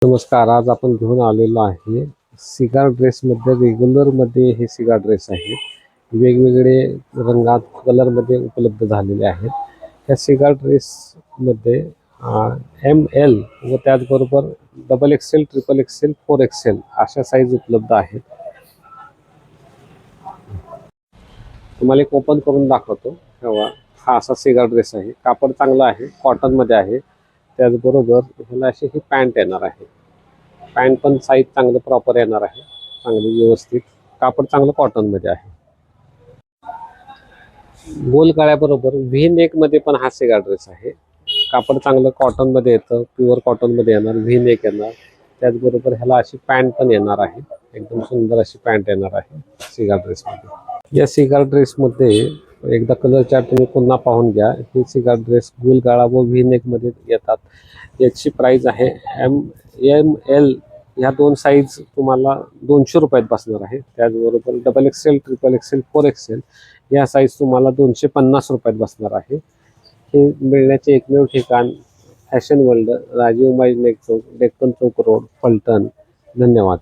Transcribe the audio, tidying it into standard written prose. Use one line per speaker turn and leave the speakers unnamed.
नमस्कार. आज आपण घेऊन आलेलो आहे सिगार ड्रेसमध्ये. रेग्युलरमध्ये हे सिगार ड्रेस आहे. वेगवेगळे रंगात कलरमध्ये उपलब्ध झालेले आहेत. त्या सिगार ड्रेसमध्ये ML व त्याचबरोबर XXL, XXL, 4XL अशा साईज उपलब्ध आहेत. तुम्हाला एक ओपन करून दाखवतो. तेव्हा हा असा सिगार ड्रेस आहे. कापड चांगला आहे, कॉटनमध्ये आहे. त्याचबरोबर ह्याला अशी ही पॅन्ट येणार आहे. पॅन्ट पण साईज चांगलं प्रॉपर येणार आहे, चांगली व्यवस्थित. कापड चांगलं कॉटनमध्ये आहे. गोल गळ्याबरोबर व्ही नेकमध्ये पण हा सिगार ड्रेस आहे. कापड चांगलं कॉटनमध्ये येतं, प्युअर कॉटनमध्ये येणार, व्ही नेक येणार. त्याचबरोबर ह्याला अशी पॅन्ट पण येणार आहे. एकदम सुंदर अशी पॅन्ट येणार आहे सिगार ड्रेसमध्ये. या सिगार ड्रेसमध्ये एकदा कलर चार्ट तुम्ही पुन्हा पाहून घ्या. हे सिगार ड्रेस गोल गळा व व्ही नेकमध्ये येतात. याची प्राइस आहे ML ह्या दोन साईज तुम्हाला 200 रुपयात बसणार आहे. त्याचबरोबर XXL, XXL, 4XL या साईज तुम्हाला 250 रुपयात बसणार आहे. हे मिळण्याचे एकमेव ठिकाण फॅशन वर्ल्ड, राजीव माई नेक चौक, डेक्कन चौक रोड, फलटण. धन्यवाद.